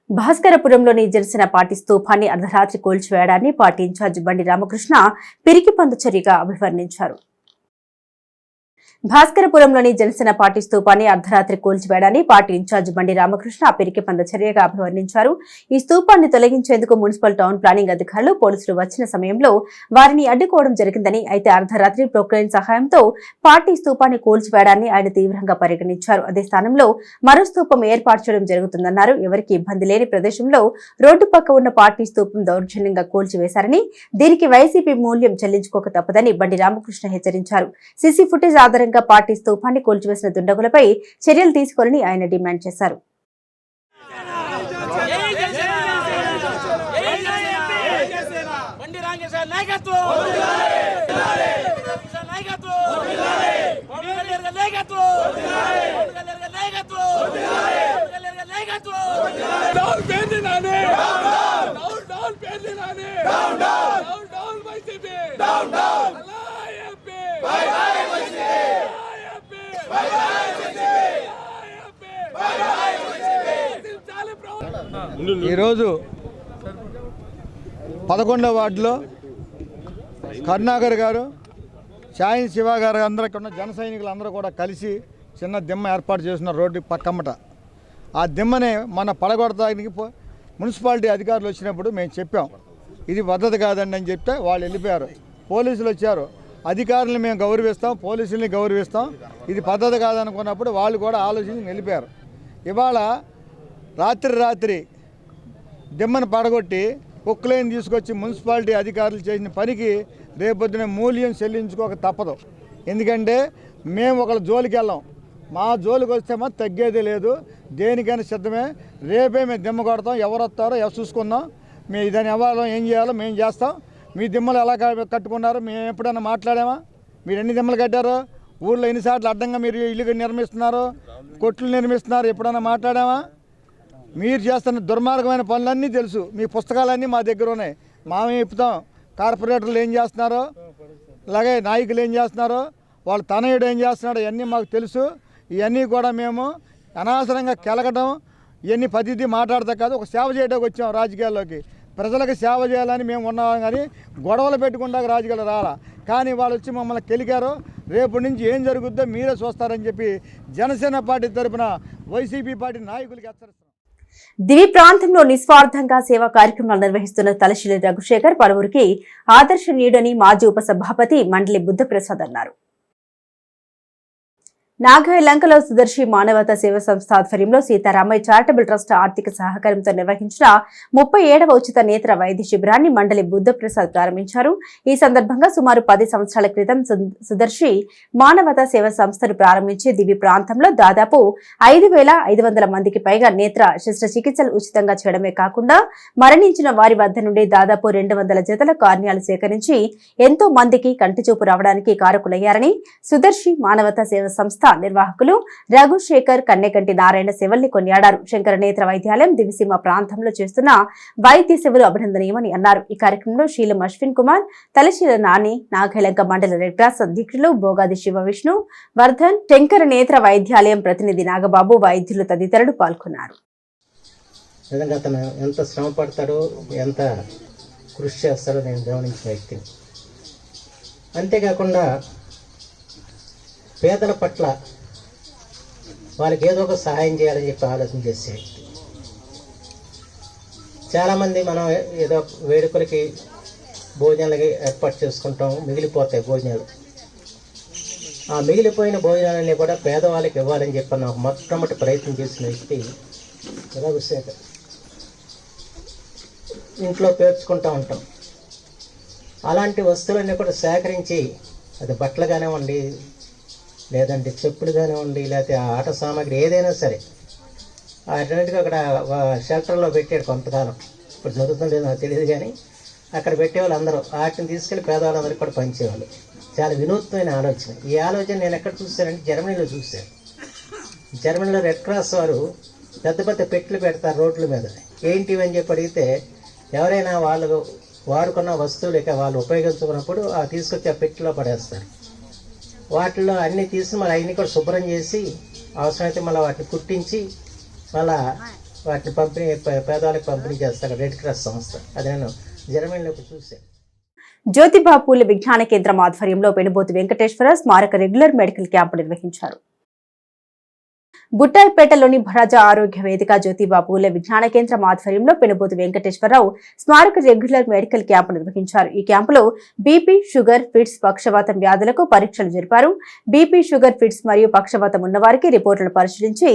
భాస్కరపురంలోని Janasena party స్తూపాన్ని అర్ధరాత్రి కూల్చివేయడాన్ని party incharge బండి రామకృష్ణ పిరికిపందు చర్యగా అభివర్ణించారు. భాస్కరపురంలోని జనసేన పార్టీ స్తూపాన్ని అర్ధరాత్రి కూల్చివేయడాన్ని పార్టీ ఇన్ఛార్జి బండి రామకృష్ణ పిరికిపంద చర్యగా అభివర్ణించారు. ఈ స్తూపాన్ని తొలగించేందుకు మున్సిపల్ టౌన్ ప్లానింగ్ అధికారులు పోలీసులు వచ్చిన సమయంలో వారిని అడ్డుకోవడం జరిగిందని, అయితే అర్ధరాత్రి ప్రొక్లైన్ సహాయంతో పార్టీ స్తూపాన్ని కూల్చివేయడాన్ని ఆయన తీవ్రంగా పరిగణించారు. అదే స్థానంలో మరో స్తూపం ఏర్పాటు చేయడం జరుగుతుందన్నారు. ఎవరికి ఇబ్బంది లేని ప్రదేశంలో రోడ్డు పక్క ఉన్న పార్టీ స్తూపం దౌర్జన్యంగా కూల్చివేశారని, దీనికి వైసీపీ మూల్యం చెల్లించుకోక తప్పదని బండి రామకృష్ణ హెచ్చరించారు. సీసీ ఫుటేజ్ ఆధారంగా పార్టీ స్తూపాన్ని కూల్చివేసిన దుండగులపై చర్యలు తీసుకోవాలని ఆయన డిమాండ్ చేశారు. ఈరోజు 11వ వార్డులో కరుణాకర్ గారు, షాయిన్ శివ గారు అందరికీ ఉన్న జన సైనికులు అందరూ కూడా కలిసి చిన్న దిమ్మ ఏర్పాటు చేసిన రోడ్డు పక్కమ్మట. ఆ దిమ్మని మన పడగొడతానికి మున్సిపాలిటీ అధికారులు వచ్చినప్పుడు మేము చెప్పాం, ఇది పద్ధతి కాదండి అని చెప్తే వాళ్ళు వెళ్ళిపోయారు. పోలీసులు వచ్చారు, అధికారులను మేము గౌరవిస్తాం, పోలీసుల్ని గౌరవిస్తాం, ఇది పద్ధతి కాదనుకున్నప్పుడు వాళ్ళు కూడా ఆలోచించి వెళ్ళిపోయారు. ఇవాళ రాత్రి దిమ్మను పడగొట్టి కుక్కలేని తీసుకొచ్చి మున్సిపాలిటీ అధికారులు చేసిన పనికి రేపొద్దున మూల్యం చెల్లించుకోక తప్పదు. ఎందుకంటే మేము ఒకళ్ళ జోలికి వెళ్ళాం, మా జోలికి వస్తే మాత్రం తగ్గేదే లేదు, దేనికైనా సిద్ధమే. రేపే మేము దిమ్మ కొడతాం, ఎవరు వస్తారో చూసుకుందాం, మేము దాన్ని ఇవ్వాలో ఏం చేయాలో మేము చేస్తాం. మీ దిమ్మలు ఎలా కట్టుకున్నారు, మేము ఎప్పుడైనా మాట్లాడామా? మీరు ఎన్ని దిమ్మలు కట్టారు, ఊళ్ళో ఎన్నిసార్లు అడ్డంగా మీరు ఇల్లు నిర్మిస్తున్నారు, కొట్లు నిర్మిస్తున్నారు, ఎప్పుడైనా మాట్లాడామా? మీరు చేస్తున్న దుర్మార్గమైన పనులన్నీ తెలుసు, మీ పుస్తకాలన్నీ మా దగ్గర ఉన్నాయి, మామే చెప్తాం. కార్పొరేటర్లు ఏం చేస్తున్నారో, అలాగే నాయకులు ఏం చేస్తున్నారో, వాళ్ళ తనయుడు ఏం చేస్తున్నాడో ఇవన్నీ మాకు తెలుసు. ఇవన్నీ కూడా మేము అనవసరంగా కెలగడం ఇవన్నీ పద్ధతి మాట్లాడతా కాదు, ఒక సేవ చేయడానికి వచ్చాం రాజకీయాల్లోకి. ప్రజలకు సేవ చేయాలని మేము ఉన్నాం, కానీ గొడవలు పెట్టుకుంటా రాజకీయాలు రాలా. కానీ వాళ్ళు వచ్చి మమ్మల్ని కెలికారు. రేపటి నుంచి ఏం జరుగుద్దో మీరే చూస్తారని చెప్పి జనసేన పార్టీ తరఫున వైసీపీ పార్టీ నాయకులకి హెచ్చరిస్తున్నాం. దివి ప్రాంతంలో నిస్వార్థంగా సేవా కార్యక్రమాలు నిర్వహిస్తున్న తలశిలి రఘుశేఖర్ పలువురికి ఆదర్శనీయుడని మాజీ ఉపసభాపతి మండలి బుద్ధప్రసాద్ అన్నారు. నాగాయలంకలో సుదర్శి మానవతా సేవా సంస్థ ఆధ్వర్యంలో సీతారామయ్య చారిటబుల్ ట్రస్ట్ ఆర్థిక సహకారంతో నిర్వహించిన 37వ ఉచిత నేత్ర వైద్య శిబిరాన్ని మండలి బుద్ధప్రసాద్ ప్రారంభించారు. ఈ సందర్భంగా సుమారు 10 సంవత్సరాల క్రితం సుదర్శి మానవతా సేవా సంస్థను ప్రారంభించి దివి ప్రాంతంలో దాదాపు 5,500 మందికి పైగా నేత్ర శస్త్రచికిత్సలు ఉచితంగా చేయడమే కాకుండా మరణించిన వారి వద్ద నుండి దాదాపు 200 జతల కార్నియాలు సేకరించి ఎంతో మందికి కంటిచూపు రావడానికి కారకులయ్యారని సుదర్శి మానవతా సేవా సంస్థ నిర్వాహకులు రఘుశేఖర్, కన్నెకంటి నారాయణ సేవల్ని కొనియాడారు. శంకర నేత్ర వైద్యాలయం దివిసీమ ప్రాంతంలో చేస్తున్న వైద్య సేవలు అభినందనీయమని అన్నారు. ఈ కార్యక్రమంలో శీలం అశ్విన్ కుమార్, తలశీల నాని, నాగైలంక మండల రెడ్ క్రాస్ అధ్యక్షులు బోగాది శివ విష్ణు వర్ధన్, శంకర నేత్ర వైద్యాలయం ప్రతినిధి నాగబాబు, వైద్యులు తదితరులు పాల్గొన్నారు. ఎంత శ్రమ పడతాడో, ఎంత కృషి చేస్తాడో నేను గమనించిన వ్యక్తి. అంతేకాకుండా పేదల పట్ల వాళ్ళకి ఏదో ఒక సహాయం చేయాలని చెప్పి ఆలోచన చేసే వ్యక్తి. చాలామంది మనం ఏదో వేడుకలకి భోజనాలకి ఏర్పాటు చేసుకుంటాం, మిగిలిపోతాయి భోజనాలు. ఆ మిగిలిపోయిన భోజనాలన్నీ కూడా పేదవాళ్ళకి ఇవ్వాలని చెప్పి నాకు మొట్టమొదటి ప్రయత్నం చేసిన వ్యక్తి రఘుశేఖర్. ఇంట్లో పేర్చుకుంటూ ఉంటాం, అలాంటి వస్తువులన్నీ కూడా సేకరించి, అది బట్టలు కానివ్వండి, లేదంటే చెప్పులు కానివ్వండి, లేకపోతే ఆట సామాగ్రి ఏదైనా సరే, అన్నింటికి అక్కడ షెల్టర్లో పెట్టాడు కొంతకాలం. ఇప్పుడు జరుగుతుందో నాకు తెలియదు, కానీ అక్కడ పెట్టేవాళ్ళు అందరూ వాటిని తీసుకెళ్ళి పేదవాళ్ళందరికీ కూడా పంచేవాళ్ళు. చాలా వినూత్నమైన ఆలోచన. ఈ ఆలోచన నేను ఎక్కడ చూశానంటే జర్మనీలో చూశాను. జర్మనీలో రెడ్ క్రాస్ వారు పెద్ద పెద్ద పెట్లు పెడతారు రోడ్ల మీద. ఏంటివి అని చెప్పి అడిగితే, ఎవరైనా వాళ్ళు వాడుకున్న వస్తువులు ఇక వాళ్ళు ఉపయోగించుకున్నప్పుడు ఆ తీసుకొచ్చి ఆ పెట్టిలో పడేస్తారు. వాటిల్లో అన్నీ తీసి మళ్ళీ అవన్నీ కూడా శుభ్రం చేసి అవసరమైతే మళ్ళీ వాటిని కుట్టించి మళ్ళీ వాటిని పంపిణీ పేదవాళ్ళకి పంపిణీ చేస్తారు రెడ్ క్రాస్ సంస్థ. అది నేను జర్మనీలోకి చూశాను. జ్యోతిబా పూలే విజ్ఞాన కేంద్రం ఆధ్వర్యంలో పెనుబోతు వెంకటేశ్వర స్మారక రెగ్యులర్ మెడికల్ క్యాంపు నిర్వహించారు. బుట్టాయిపేటలోని భరాజా ఆరోగ్య వేదిక జ్యోతిబా పూలే విజ్ఞాన కేంద్రం ఆధ్వర్యంలో పెనుబోతు వెంకటేశ్వరరావు స్మారక రెగ్యులర్ మెడికల్ క్యాంపు నిర్వహించారు. ఈ క్యాంపులో బీపీ, షుగర్, ఫిట్స్, పక్షవాతం వ్యాధులకు పరీక్షలు జరిపారు. బీపీ, షుగర్, ఫిట్స్ మరియు పక్షవాతం ఉన్నవారికి రిపోర్టులు పరిశీలించి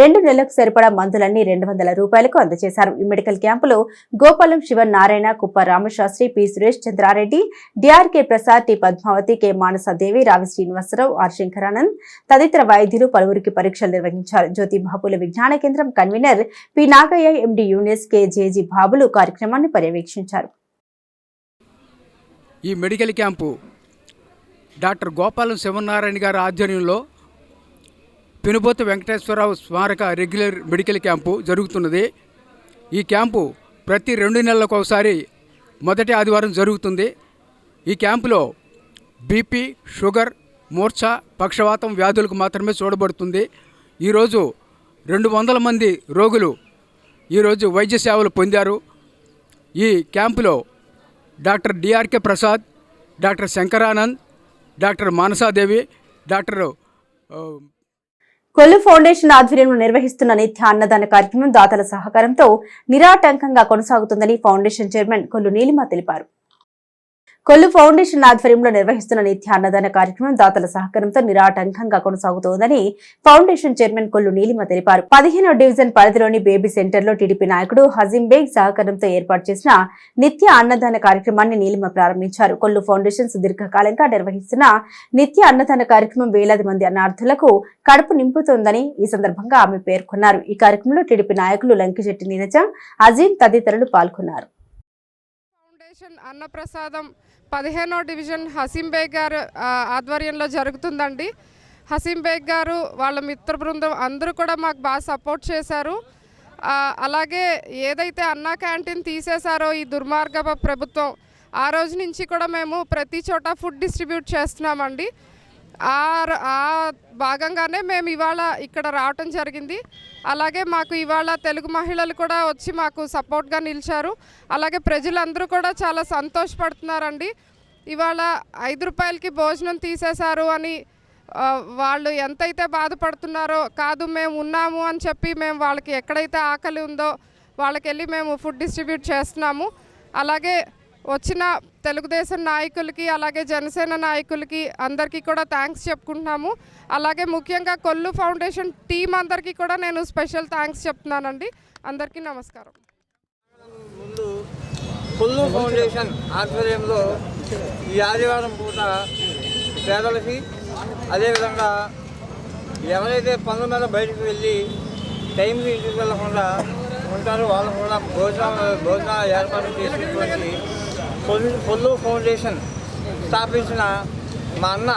2 నెలలకు సరిపడా మందులన్నీ 200 రూపాయలకు అందజేశారు. ఈ మెడికల్ క్యాంపులో Gopalam Sivanarayana, Kuppa Ramasastri, P Suresh Chandrareddy, DRK Prasad, T Padmavathi, K Manasadevi, Ravi Srinivasarao, are Shankaranand తదితర వైద్యులు పలువురికి పరీక్షలు నిర్వహించారు. జ్యోతిబా పూలే విజ్ఞాన కేంద్రం కన్వీనర్ పి నాగయ్య, ఎండి యూనిస్, కె జేజీ బాబులు కార్యక్రమాన్ని పర్యవేక్షించారు. ఈ medical camp doctor Gopalam Sivanarayana గారి ఆధ్వర్యంలో పెనుబోతు వెంకటేశ్వరరావు స్మారక రెగ్యులర్ మెడికల్ క్యాంపు జరుగుతున్నది. ఈ క్యాంపు ప్రతి 2 నెలలకు ఒకసారి మొదటి ఆదివారం జరుగుతుంది. ఈ క్యాంపులో బీపీ, షుగర్, మూర్ఛ, పక్షవాతం వ్యాధులకు మాత్రమే చూడబడుతుంది. ఈరోజు 200 మంది రోగులు ఈరోజు వైద్య సేవలు పొందారు. ఈ క్యాంపులో doctor DRK Prasad, doctor Shankaranand, doctor Manasadevi, doctor Kollu foundation ఆధ్వర్యంలో నిర్వహిస్తున్న నిత్య అన్నదాన కార్యక్రమం దాతల సహకారంతో నిరాటంకంగా కొనసాగుతుందని ఫౌండేషన్ చైర్మన్ కొల్లు నీలిమ తెలిపారు. కొల్లు ఫౌండేషన్ ఆధ్వర్యంలో నిర్వహిస్తున్న నిత్య అన్నదాన కార్యక్రమం దాతల సహకారంతో నిరాటంకంగా కొనసాగుతోందని ఫౌండేషన్ చైర్మన్ కొల్లు నీలిమ తెలిపారు. 15వ డివిజన్ పరిధిలోని బేబీ సెంటర్లో టీడీపీ నాయకుడు హజీం బేగ్ సహకారంతో ఏర్పాటు చేసిన నిత్య అన్నదాన కార్యక్రమాన్ని నీలిమ ప్రారంభించారు. కొల్లు ఫౌండేషన్ సుదీర్ఘకాలంగా నిర్వహిస్తున్న నిత్య అన్నదాన కార్యక్రమం వేలాది మంది అన్నార్థులకు కడుపు నింపుతోందని ఈ సందర్భంగా ఆమె పేర్కొన్నారు. ఈ కార్యక్రమంలో టీడీపీ నాయకులు లంకిశెట్టి నీరజ, అజీం తదితరులు పాల్గొన్నారు. ఫౌండేషన్ అన్నప్రసాదం 15వ డివిజన్ హసీం బేగ్ గారు ఆధ్వర్యంలో జరుగుతుందండి. హసీం బేగ్ గారు వాళ్ళ మిత్ర బృందం అందరూ కూడా మాకు బాగా సపోర్ట్ చేశారు. అలాగే ఏదైతే అన్నా క్యాంటీన్ తీసేశారో ఈ దుర్మార్గ ప్రభుత్వం, ఆ రోజు నుంచి కూడా మేము ప్రతి చోట ఫుడ్ డిస్ట్రిబ్యూట్ చేస్తున్నామండి. ఆ భాగంగానే మేము ఇవాళ ఇక్కడ రావటం జరిగింది. అలాగే మాకు ఇవాళ తెలుగు మహిళలు కూడా వచ్చి మాకు సపోర్ట్గా నిలిచారు. అలాగే ప్రజలందరూ కూడా చాలా సంతోషపడుతున్నారండి. ఇవాళ 5 రూపాయలకి భోజనం తీసేశారు అని వాళ్ళు ఎంతైతే బాధపడుతున్నారో, కాదు మేము ఉన్నాము అని చెప్పి మేము వాళ్ళకి ఎక్కడైతే ఆకలి ఉందో వాళ్ళకి వెళ్ళి మేము ఫుడ్ డిస్ట్రిబ్యూట్ చేస్తున్నాము. అలాగే వచ్చిన తెలుగుదేశం నాయకులకి, అలాగే జనసేన నాయకులకి అందరికీ కూడా థ్యాంక్స్ చెప్పుకుంటున్నాము. అలాగే ముఖ్యంగా కొల్లు ఫౌండేషన్ టీం అందరికీ కూడా నేను స్పెషల్ థ్యాంక్స్ చెప్తున్నానండి. అందరికీ నమస్కారం. ముందు కొల్లు ఫౌండేషన్ ఆధ్వర్యంలో ఈ ఆదివారం పూట పేదలకి, అదేవిధంగా ఎవరైతే పనుల మీద బయటకు వెళ్ళి టైంకి ఇంటికి వెళ్ళకుండా ఉంటారో వాళ్ళు కూడా భోజనాలు ఏర్పాటు చేసినటువంటి కొల్లు ఫౌండేషన్ స్థాపించిన మా అన్న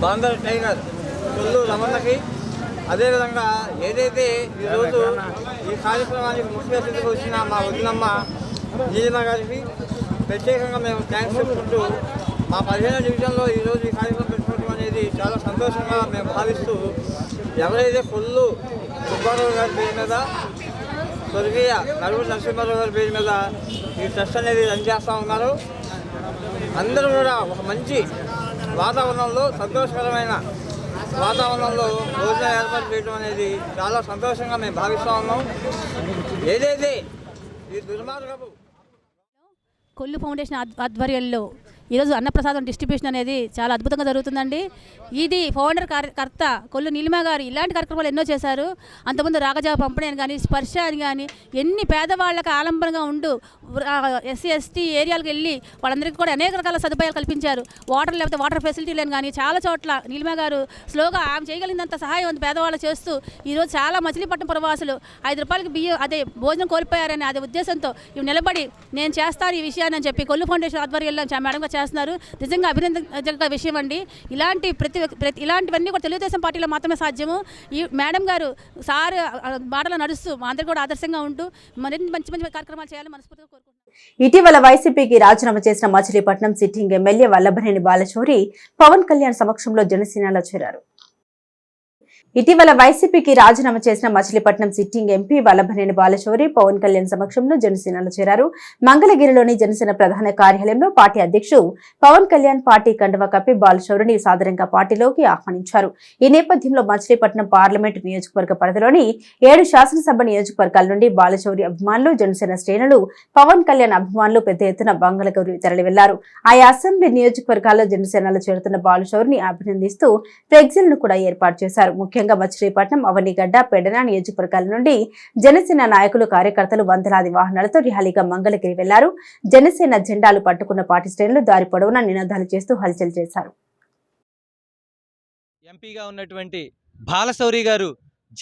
బాందర్ టైగర్ కొల్లు రమణకి, అదేవిధంగా ఏదైతే ఈరోజు ఈ కార్యక్రమానికి ముఖ్య అతిథిగా వచ్చిన మా వదినమ్మ నీలిమ గారికి ప్రత్యేకంగా మేము థ్యాంక్స్ చెప్పుకుంటూ, మా 15వ డివిజన్లో ఈరోజు ఈ కార్యక్రమం పెట్టుకోవడం అనేది చాలా సంతోషంగా మేము భావిస్తూ, ఎవరైతే కొల్లు సుబ్బారావు గారి పేరు మీద, స్వర్గీయ నలుగురు నరసింహారావు గారి పేరు మీద ఈ ట్రస్ట్ అనేది రన్ చేస్తూ ఉన్నారు. అందరూ కూడా ఒక మంచి వాతావరణంలో, సంతోషకరమైన వాతావరణంలో భోజనం ఏర్పాటు చేయడం అనేది చాలా సంతోషంగా మేము భావిస్తూ ఉన్నాం. ఏదైతే ఈ దుర్మార్గపు కొల్లు ఫౌండేషన్ ఆధ్వర్యంలో ఈరోజు అన్నప్రసాదం డిస్ట్రిబ్యూషన్ అనేది చాలా అద్భుతంగా జరుగుతుందండి. ఇది ఫౌండర్ కర్త కొల్లు నీలిమ గారు ఇలాంటి కార్యక్రమాలు ఎన్నో చేశారు. అంతకుముందు రాగజావ పంపిణీ అని కానీ, స్పర్శ అని కానీ, ఎన్ని పేదవాళ్ళకి ఆలంబనగా ఉంటూ ఎస్సీ ఎస్టీ ఏరియాలకు వెళ్ళి వాళ్ళందరికీ కూడా అనేక రకాల సదుపాయాలు కల్పించారు. లేకపోతే వాటర్ ఫెసిలిటీలను కానీ చాలా చోట్ల నీలిమ గారు స్లోగా ఆమె చేయగలిగినంత సహాయం పేదవాళ్ళు చేస్తూ ఈరోజు చాలా మచిలీపట్నం పురవాసులు 5 రూపాయలకి భోజనం కోల్పోయారని అదే ఉద్దేశంతో ఇవి నిలబడి నేను చేస్తాను ఈ విషయాన్ని అని చెప్పి కొల్లు ఫౌండేషన్ ఆధ్వర్యంలో మేడంగా చేస్తున్నారు. నిజంగా అభినందన విషయం అండి. ఇలాంటివన్నీ కూడా తెలుగుదేశం పార్టీలో మాత్రమే సాధ్యము. ఈ మేడం గారు సార్ బాటలో నడుస్తూ మా అందరికీ కూడా ఆదర్శంగా ఉంటూ మరిన్ని మంచి మంచి కార్యక్రమాలు చేయాలని మనస్ఫూర్తిగా కోరుకుంటున్నాను. ఇటీవల వైసీపీకి రాజీనామా చేసిన మచిలీపట్నం సిట్టింగ్ ఎమ్మెల్యే వల్లభనేని బాలశౌరి పవన్ కళ్యాణ్ సమక్షంలో జనసేనలో చేరారు. ఇటీవల వైసీపీకి రాజీనామా చేసిన మచిలీపట్నం సిట్టింగ్ ఎంపీ వల్లభనేని బాలశౌరి పవన్ కళ్యాణ్ సమక్షంలో జనసేనలో చేరారు. మంగళగిరిలోని జనసేన ప్రధాన కార్యాలయంలో పార్టీ అధ్యక్షుడు పవన్ కళ్యాణ్ పార్టీ కండువా కప్పి బాలశౌరిని సాదరంగా పార్టీలోకి ఆహ్వానించారు. ఈ నేపథ్యంలో మచిలీపట్నం పార్లమెంటు నియోజకవర్గ పరిధిలోని 7 శాసనసభ నియోజకవర్గాల నుండి బాలశౌరి అభిమానులు, జనసేన శ్రేణులు, పవన్ కళ్యాణ్ అభిమానులు పెద్ద ఎత్తున మంగళగిరి తరలి వెళ్లారు. ఆయా అసెంబ్లీ నియోజకవర్గాల్లో జనసేనలో చేరుతున్న బాలశౌరిని అభినందిస్తూ ఫ్లెక్సీలను కూడా ఏర్పాటు చేశారు. ముఖ్యంగా మచిలీపట్నం, అవనిగడ్డ, పెడన నియోజకవర్గాల నుండి జనసేన నాయకులు, కార్యకర్తలు వందలాది వాహనాలతో ర్యాలీగా మంగళగిరి వెళ్లారు. జనసేన జెండాలు పట్టుకున్న పార్టీ శ్రేణులు దారి పొడవునా నినాదాలు చేస్తూ హల్చల్ చేశారు. ఎంపీగా ఉన్నటువంటి బాలశౌరి గారు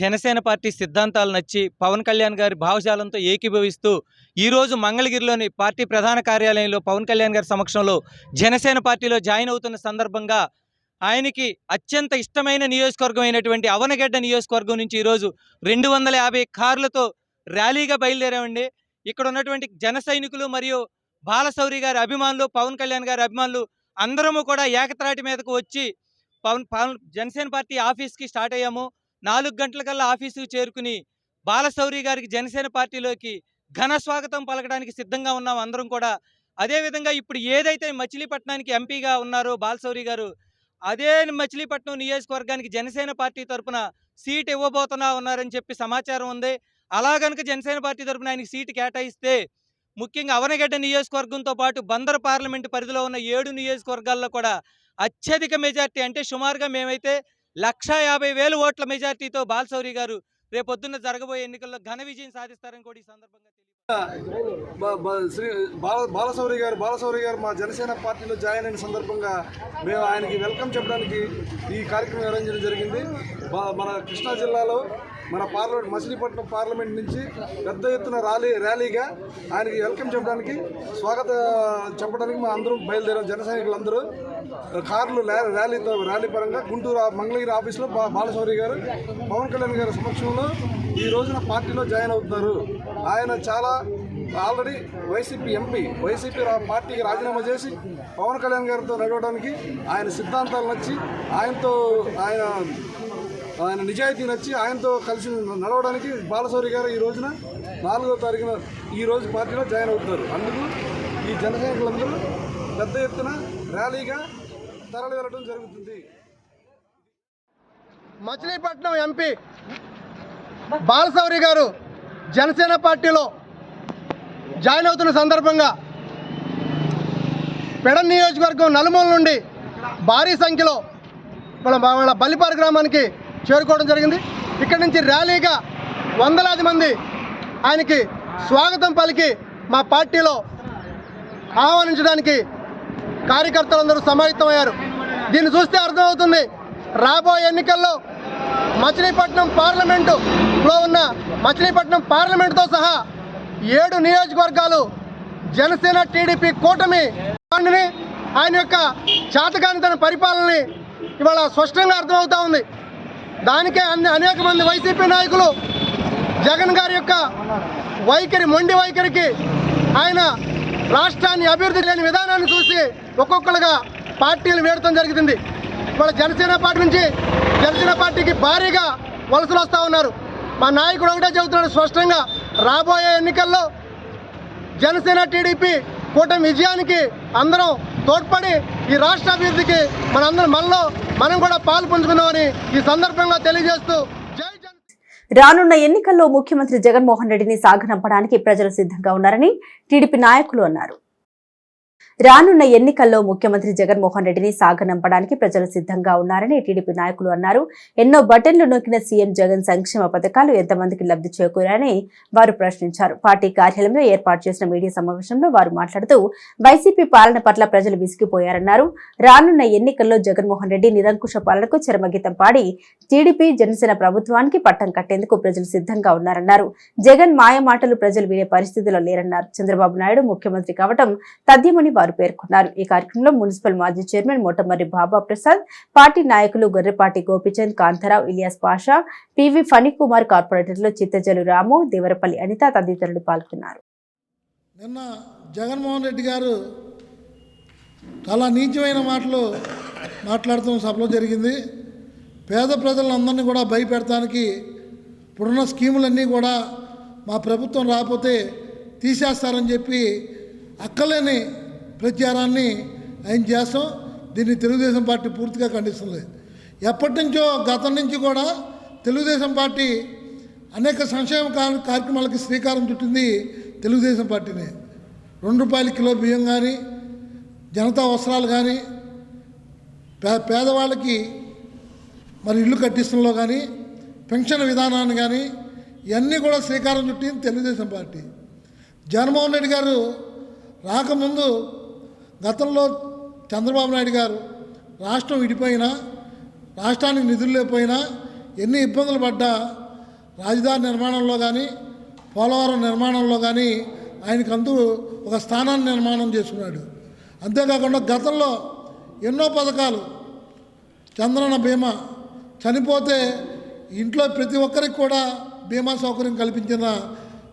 జనసేన పార్టీ సిద్ధాంతాలు నచ్చి పవన్ కళ్యాణ్ గారి భావజాలంతో ఏకీభవిస్తూ ఈరోజు మంగళగిరిలోని పార్టీ ప్రధాన కార్యాలయంలో పవన్ కళ్యాణ్ గారి సమక్షంలో జనసేన పార్టీలో జాయిన్ అవుతున్న సందర్భంగా ఆయనకి అత్యంత ఇష్టమైన నియోజకవర్గం అయినటువంటి అవనగడ్డ నియోజకవర్గం నుంచి ఈరోజు 250 కార్లతో ర్యాలీగా బయలుదేరామండి. ఇక్కడ ఉన్నటువంటి జన సైనికులు మరియు బాలశౌరి గారి అభిమానులు, పవన్ కళ్యాణ్ గారి అభిమానులు అందరము కూడా ఏకత్రాటి మీదకు వచ్చి జనసేన పార్టీ ఆఫీస్కి స్టార్ట్ అయ్యాము. 4 గంటలకల్లా ఆఫీసుకు చేరుకుని బాలశౌరి గారికి జనసేన పార్టీలోకి ఘన స్వాగతం పలకడానికి సిద్ధంగా ఉన్నాం అందరం కూడా. అదేవిధంగా ఇప్పుడు ఏదైతే మచిలీపట్నానికి ఎంపీగా ఉన్నారో బాలశౌరి గారు, అదే మచిలీపట్నం నియోజకవర్గానికి జనసేన పార్టీ తరఫున సీట్ ఉన్నారని చెప్పి సమాచారం ఉంది. అలా కనుక జనసేన పార్టీ తరఫున ఆయనకి సీటు కేటాయిస్తే ముఖ్యంగా అవనగడ్డ నియోజకవర్గంతో పాటు బందర్ పార్లమెంటు పరిధిలో ఉన్న 7 నియోజకవర్గాల్లో కూడా అత్యధిక మెజార్టీ, అంటే సుమారుగా మేమైతే 150,000 ఓట్ల మెజార్టీతో బాలశౌరి గారు రేపొద్దున్న జరగబోయే ఎన్నికల్లో ఘన విజయం సాధిస్తారని కూడా ఈ సందర్భంగా శ్రీ బాలశౌరి గారు మా జనసేన పార్టీలో జాయిన్ అయిన సందర్భంగా మేము ఆయనకి వెల్కమ్ చెప్పడానికి ఈ కార్యక్రమం అరేంజ్ చేయడం జరిగింది. మన కృష్ణా జిల్లాలో మన మచిలీపట్నం పార్లమెంట్ నుంచి పెద్ద ఎత్తున ర్యాలీగా ఆయనకి వెల్కమ్ చెప్పడానికి, చెప్పడానికి మా అందరూ బయలుదేరాం. జన సైనికులందరూ కార్లు ర్యాలీ పరంగా గుంటూరు మంగళగిరి ఆఫీసులో బాలశౌరి గారు పవన్ కళ్యాణ్ గారి సమక్షంలో ఈ రోజున పార్టీలో జాయిన్ అవుతున్నారు. ఆయన ఆల్రెడీ వైసీపీ ఎంపీ, పార్టీకి రాజీనామా చేసి పవన్ కళ్యాణ్ గారితో నడవడానికి ఆయన సిద్ధాంతాలు నచ్చి, ఆయన నిజాయితీ నచ్చి ఆయనతో కలిసి నడవడానికి బాలశౌరి గారు ఈ రోజున 4వ తారీఖున ఈ రోజు పార్టీలో జాయిన్ అవుతున్నారు. అందుకు ఈ జన సైనికులందరూ పెద్ద ఎత్తున ర్యాలీగా తరలి వెళ్ళడం జరుగుతుంది. మచిలీపట్నం ఎంపీ బాలశౌరి గారు జనసేన పార్టీలో జాయిన్ అవుతున్న సందర్భంగా పెడ నియోజకవర్గం నలుమూల నుండి భారీ సంఖ్యలో వాళ్ళ బల్లిపారు గ్రామానికి చేరుకోవడం జరిగింది. ఇక్కడి నుంచి ర్యాలీగా వందలాది మంది ఆయనకి స్వాగతం పలికి మా పార్టీలో ఆహ్వానించడానికి కార్యకర్తలందరూ సమాయత్తమయ్యారు. దీన్ని చూస్తే అర్థమవుతుంది, రాబోయే ఎన్నికల్లో మచిలీపట్నం పార్లమెంటులో ఉన్న మచిలీపట్నం పార్లమెంటుతో సహా 7 నియోజకవర్గాలు జనసేన టీడీపీ కూటమి ఆయన యొక్క చాతకాని తన పరిపాలనని ఇవాళ స్పష్టంగా అర్థమవుతా ఉంది. దానికే అనేక మంది వైసీపీ నాయకులు జగన్ గారి యొక్క మొండి వైఖరికి, ఆయన రాష్ట్రాన్ని అభివృద్ధి లేని విధానాన్ని చూసి ఒక్కొక్కరుగా పార్టీలు వేయడం జరుగుతుంది. ఇవాళ జనసేన పార్టీ నుంచి జనసేన పార్టీకి భారీగా వలసలు వస్తూ ఉన్నారు. మా నాయకుడు ఒకటే చెబుతున్నాడు స్పష్టంగా, రాబోయే ఎన్నికల్లో జనసేన టీడీపీ కూటమి విజయానికి అందరం తోడ్పడి ఈ రాష్ట్ర అభివృద్ధికి మనం కూడా పాలు పంచుకుందామని ఈ సందర్భంగా తెలియజేస్తూ జై జన. రానున్న ఎన్నికల్లో ముఖ్యమంత్రి జగన్మోహన్ రెడ్డిని సాగనంపడానికి ప్రజలు సిద్ధంగా ఉన్నారని టీడీపీ నాయకులు అన్నారు. రానున్న ఎన్నికల్లో ముఖ్యమంత్రి జగన్మోహన్ రెడ్డిని సాగనంపడానికి ప్రజలు సిద్ధంగా ఉన్నారని టీడీపీ నాయకులు అన్నారు. ఎన్నో బటన్లు నొక్కిన సీఎం జగన్ సంక్షేమ పథకాలు ఎంతమందికి లబ్ధి చేకూరారని వారు ప్రశ్నించారు. పార్టీ కార్యాలయంలో ఏర్పాటు చేసిన మీడియా సమావేశంలో వారు మాట్లాడుతూ వైసీపీ పాలన పట్ల ప్రజలు విసిగిపోయారన్నారు. రానున్న ఎన్నికల్లో జగన్మోహన్ రెడ్డి నిరంకుశ పాలనకు చరమగీతం పాడి టీడీపీ జనసేన ప్రభుత్వానికి పట్టం కట్టేందుకు ప్రజలు సిద్ధంగా ఉన్నారన్నారు. జగన్ మాయ మాటలు ప్రజలు వినే పరిస్థితిలో లేరన్నారు. చంద్రబాబు నాయుడు ముఖ్యమంత్రి కావడం తథ్యమని వారు పేర్కొన్నారు. ఈ కార్యక్రమంలో మున్సిపల్ మాజీ చైర్మన్ మోటమర్రి బాబా ప్రసాద్, పార్టీ నాయకులు గొర్రెపాటి గోపిచంద్, కాంతారావు, ఇలియాస్ పాషా, పివి ఫణికుమార్, కార్పొరేటర్లు చిత్తజలు రాము, దేవరపల్లి అనిత తదితరులు పాల్గొన్నారు. నిన్న జగన్మోహన్ రెడ్డి గారు చాలా నీచమైన మాటలు మాట్లాడుతున్న సభలో జరిగింది. పేద ప్రజలందరినీ కూడా భయపెడటానికి ఇప్పుడున్న స్కీములన్నీ కూడా మా ప్రభుత్వం రాకపోతే తీసేస్తారని చెప్పి అక్కలేని ప్రచారాన్ని ఆయన చేస్తాం. దీన్ని తెలుగుదేశం పార్టీ పూర్తిగా ఖండిస్తుంది. ఎప్పటి నుంచో గతం నుంచి కూడా తెలుగుదేశం పార్టీ అనేక సంక్షేమ కార్యక్రమాలకి శ్రీకారం చుట్టింది తెలుగుదేశం పార్టీనే. ₹2 కిలో బియ్యం కానీ, జనతా వస్త్రాలు కానీ, పేదవాళ్ళకి మరి ఇల్లు కట్టించడంలో కానీ, పెన్షన్ విధానాన్ని కానీ ఇవన్నీ కూడా శ్రీకారం చుట్టింది తెలుగుదేశం పార్టీ. జగన్మోహన్ రెడ్డి గారు రాకముందు గతంలో చంద్రబాబు నాయుడు గారు రాష్ట్రం విడిపోయినా, రాష్ట్రానికి నిధులు లేకపోయినా, ఎన్ని ఇబ్బందులు పడ్డా రాజధాని నిర్మాణంలో కానీ, పోలవరం నిర్మాణంలో కానీ ఆయనకంటూ ఒక స్థానాన్ని నిర్మాణం చేసుకున్నాడు. అంతేకాకుండా గతంలో ఎన్నో పథకాలు, చంద్రన్న బీమా, చనిపోతే ఇంట్లో ప్రతి ఒక్కరికి కూడా బీమా సౌకర్యం కల్పించిన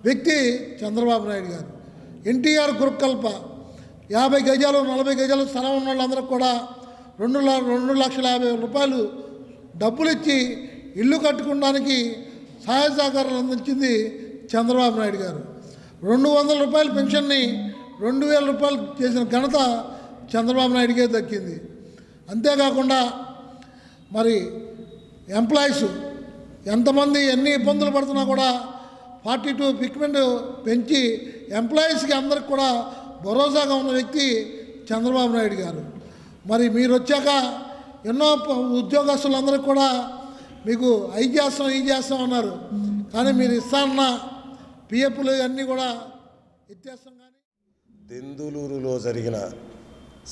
వ్యక్తి చంద్రబాబు నాయుడు గారు. ఎన్టీఆర్ గృహకల్ప 50 గజాలు 40 గజాలు స్థలం ఉన్న వాళ్ళందరికీ కూడా 2,50,000 డబ్బులు ఇచ్చి ఇల్లు కట్టుకోవడానికి సహాయ సహకారాలు అందించింది చంద్రబాబు నాయుడు గారు. ₹200 పెన్షన్ని ₹2,000 చేసిన ఘనత చంద్రబాబు నాయుడుకే దక్కింది. అంతేకాకుండా మరి ఎంప్లాయీస్ ఎంతమంది ఎన్ని ఇబ్బందులు పడుతున్నా కూడా 42 పిక్మెంట్ పెంచి ఎంప్లాయీస్కి అందరికి కూడా భరోసాగా ఉన్న వ్యక్తి చంద్రబాబు నాయుడు గారు. మరి మీరు వచ్చాక ఎన్నో ఉద్యోగస్తులందరికీ కూడా మీకు అవి చేస్తాం అన్నారు. కానీ మీరు ఇస్తాన్న పిఎఫ్లు అన్నీ కూడా ఇచ్చేస్తాం. కానీ దెందులూరులో జరిగిన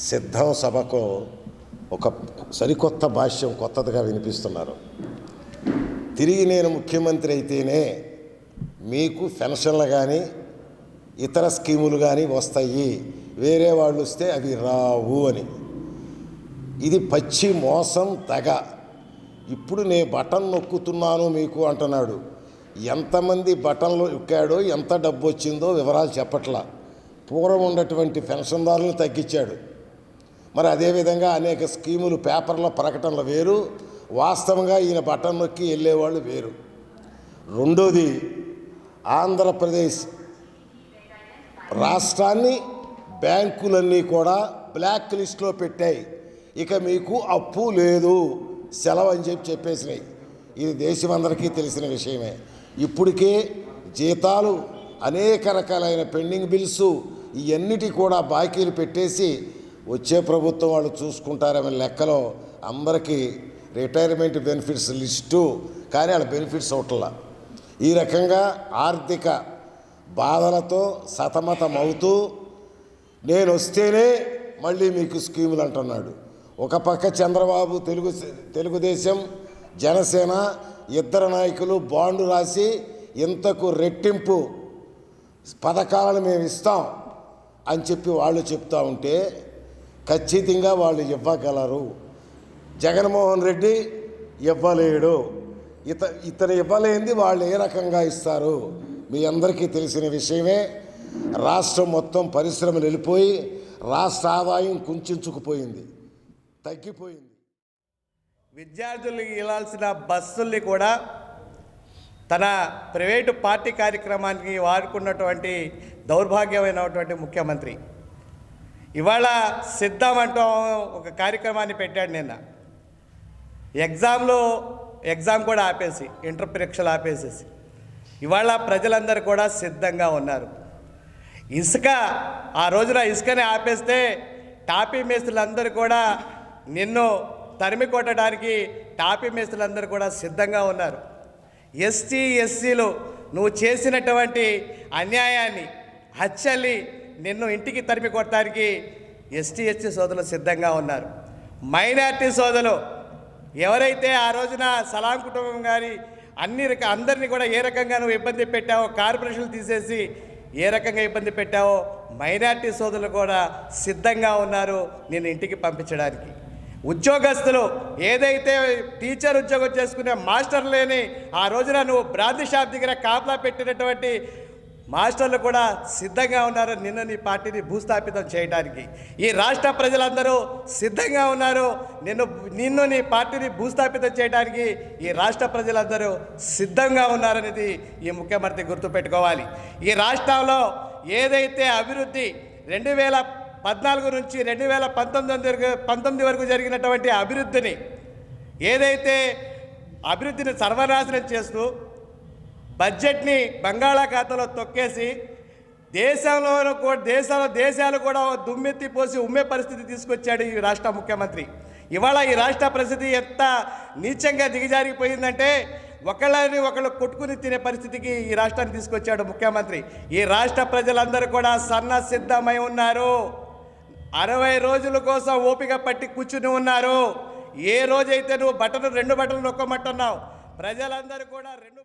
సిద్ధం సభకు ఒక సరికొత్త భాష్యం కొత్తదిగా వినిపిస్తున్నారు. తిరిగి నేను ముఖ్యమంత్రి అయితేనే మీకు పెన్షన్లు కానీ ఇతర స్కీములు కానీ వస్తాయి, వేరే వాళ్ళు వస్తే అవి రావు అని. ఇది పచ్చి మోసం తెగ. ఇప్పుడు నేను బటన్ నొక్కుతున్నాను మీకు అంటున్నాడు. ఎంతమంది బటన్లు నొక్కాడో, ఎంత డబ్బు వచ్చిందో వివరాలు చెప్పట్లా. పూర్వం ఉన్నటువంటి పెన్షన్దారులను తగ్గించాడు. మరి అదేవిధంగా అనేక స్కీములు పేపర్లో ప్రకటనలు వేరు, వాస్తవంగా ఈయన బటన్ నొక్కి వెళ్ళేవాళ్ళు వేరు. రెండోది, ఆంధ్రప్రదేశ్ రాష్ట్రాన్ని బ్యాంకులన్నీ కూడా బ్లాక్ లిస్ట్లో పెట్టాయి. ఇక మీకు అప్పు లేదు, సెలవు అని చెప్పేసినాయి. ఇది దేశమందరికీ తెలిసిన విషయమే. ఇప్పటికే జీతాలు, అనేక రకాలైన పెండింగ్ బిల్సు, ఇవన్నిటి కూడా బాకీలు పెట్టేసి వచ్చే ప్రభుత్వం వాళ్ళు చూసుకుంటారనే లెక్కలో అందరికీ రిటైర్మెంట్ బెనిఫిట్స్ లిస్టు, కానీ వాళ్ళ బెనిఫిట్స్ అవట్లా. ఈ రకంగా ఆర్థిక బాధలతో సతమతమవుతూ నేను వస్తేనే మళ్ళీ మీకు స్కీములు అంటున్నాడు. ఒక పక్క చంద్రబాబు తెలుగుదేశం జనసేన ఇద్దరు నాయకులు బాండు రాసి ఇంతకు రెట్టింపు పథకాలను మేము ఇస్తాం అని చెప్పి వాళ్ళు చెప్తూ ఉంటే ఖచ్చితంగా వాళ్ళు ఇవ్వగలరు. జగన్మోహన్ రెడ్డి ఇవ్వలేడు. ఇతను ఇవ్వలేనిది వాళ్ళు ఏ రకంగా ఇస్తారు మీ అందరికీ తెలిసిన విషయమే. రాష్ట్రం మొత్తం పరిశ్రమలు వెళ్ళిపోయి రాష్ట్ర ఆదాయం కుంచుకుపోయింది, తగ్గిపోయింది. విద్యార్థులకు ఇవ్వాల్సిన బస్సుల్ని కూడా తన ప్రైవేటు పార్టీ కార్యక్రమానికి వాడుకున్నటువంటి దౌర్భాగ్యమైనటువంటి ముఖ్యమంత్రి ఇవాళ సిద్ధమంటూ ఒక కార్యక్రమాన్ని పెట్టాడు. నిన్న ఎగ్జామ్ కూడా ఆపేసి, ఇంటర్ పరీక్షలు ఆపేసేసి ఇవాళ ప్రజలందరూ కూడా సిద్ధంగా ఉన్నారు. ఇసుక ఆ రోజున ఇసుకని ఆపేస్తే టాపీ మేస్త్రులందరూ కూడా నిన్ను తరిమి కొట్టడానికి టాపీ మేస్త్రులందరూ కూడా సిద్ధంగా ఉన్నారు. ఎస్టీ ఎస్సీలు నువ్వు చేసినటువంటి అన్యాయాన్ని, హత్యల్ని నిన్ను ఇంటికి తరిమి కొట్టడానికి ఎస్టీ ఎస్టీ సోదరులు సిద్ధంగా ఉన్నారు. మైనార్టీ సోదరులు ఎవరైతే ఆ రోజున సలాం కుటుంబం కానీ అందరినీ కూడా ఏ రకంగా నువ్వు ఇబ్బంది పెట్టావో, కార్పొరేషన్లు తీసేసి ఏ రకంగా ఇబ్బంది పెట్టావో, మైనార్టీ సోదరులు కూడా సిద్ధంగా ఉన్నారు నేను ఇంటికి పంపించడానికి. ఉద్యోగస్తులు ఏదైతే టీచర్ ఉద్యోగం చేసుకునే మాస్టర్ లేని ఆ రోజున నువ్వు బ్రాంతి షాప్ దగ్గర కాపలా పెట్టినటువంటి మాస్టర్లు కూడా సిద్ధంగా ఉన్నారు నిన్న నీ పార్టీని భూస్థాపితం చేయడానికి. ఈ రాష్ట్ర ప్రజలందరూ సిద్ధంగా ఉన్నారు నిన్ను నీ పార్టీని భూస్థాపితం చేయడానికి. ఈ రాష్ట్ర ప్రజలందరూ సిద్ధంగా ఉన్నారనేది ఈ ముఖ్యమంత్రి గుర్తుపెట్టుకోవాలి. ఈ రాష్ట్రంలో ఏదైతే అభివృద్ధి 2014 నుంచి 2019 వరకు జరిగినటువంటి అభివృద్ధిని సర్వనాశనం చేస్తూ బడ్జెట్ని బంగాళాఖాతంలో తొక్కేసి దేశాలు కూడా దుమ్మెత్తి పోసి ఉమ్మే పరిస్థితి తీసుకొచ్చాడు ఈ రాష్ట్ర ముఖ్యమంత్రి. ఇవాళ ఈ రాష్ట్ర పరిస్థితి ఎంత నీచంగా దిగజారిపోయిందంటే ఒకళ్ళు కొట్టుకుని తినే పరిస్థితికి ఈ రాష్ట్రాన్ని తీసుకొచ్చాడు ముఖ్యమంత్రి. ఈ రాష్ట్ర ప్రజలందరూ కూడా సన్నసిద్ధమై ఉన్నారు. 60 రోజుల కోసం ఓపిక పట్టి కూర్చుని ఉన్నారు. ఏ రోజైతే నువ్వు 2 బటన్లు నొక్కమంటున్నావు ప్రజలందరూ కూడా 2